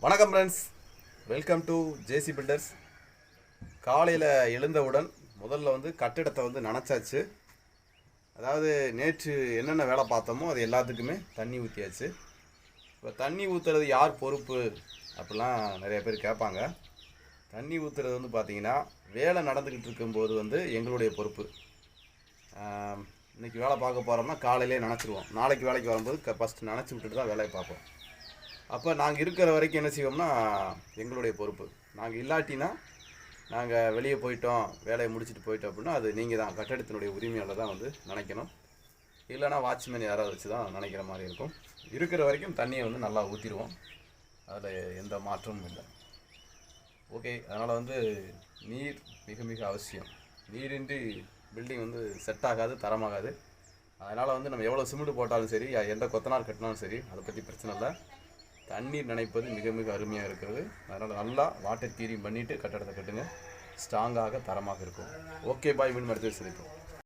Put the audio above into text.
வணக்கம் friends, welcome to JC Builders. காலையில் எழுந்தவுடன் முதல்ல கட்டிடத்தை நனைச்சாச்சு. அதாவது நேற்று என்னென்ன வேலை பார்த்தோமோ அது எல்லாத்துக்குமே தண்ணி ஊற்றியாச்சு. இப்போ தண்ணி ஊற்றுறது யார் பொறுப்பு அப்படிலாம் நிறைய பேர் கேட்பாங்க. தண்ணி ஊற்றுறது பார்த்தீங்கன்னா வேலை நடந்துக்கிட்டு இருக்கும்போது எங்களுடைய பொறுப்பு. இன்றைக்கி வேலை பார்க்க போகிறோம்னா காலையிலே நினச்சிருவோம். நாளைக்கு வேலைக்கு வரும்போது ஃபஸ்ட்டு நினச்சி விட்டுட்டு தான் வேலையை பார்ப்போம். அப்போ நாங்கள் இருக்கிற வரைக்கும் என்ன செய்வோம்னா எங்களுடைய பொறுப்பு. நாங்கள் இல்லாட்டினா நாங்கள் வெளியே போயிட்டோம், வேலையை முடிச்சுட்டு போயிட்டோம் அப்படின்னா அது நீங்கள் தான், கட்டடத்தினுடைய உரிமையாளர் தான் நினைக்கணும். இல்லைனா வாட்ச்மேன் யாராவது வச்சு தான் நினைக்கிற மாதிரி இருக்கும். இருக்கிற வரைக்கும் தண்ணியை நல்லா ஊற்றிடுவோம். அதில் எந்த மாற்றமும் இல்லை. ஓகே, அதனால் நீர் மிக மிக அவசியம். நீரின்றி பில்டிங் செட் ஆகாது, தரமாகாது. அதனால் நம்ம எவ்வளோ சிமெண்ட் போட்டாலும் சரி, எந்த கொத்தனார் கட்டினாலும் சரி, அதை பற்றி பிரச்சனை இல்லை. தண்ணீர் நினைப்பது மிக மிக அருமையாக இருக்கிறது. அதனால் நல்லா வாட்டர் க்ளீனிங் பண்ணிவிட்டு கட்டடத்தை கட்டுங்க. ஸ்ட்ராங்காக தரமாக இருக்கும். ஓகே பாய், மீண்டும் அடுத்து சந்திப்போம்.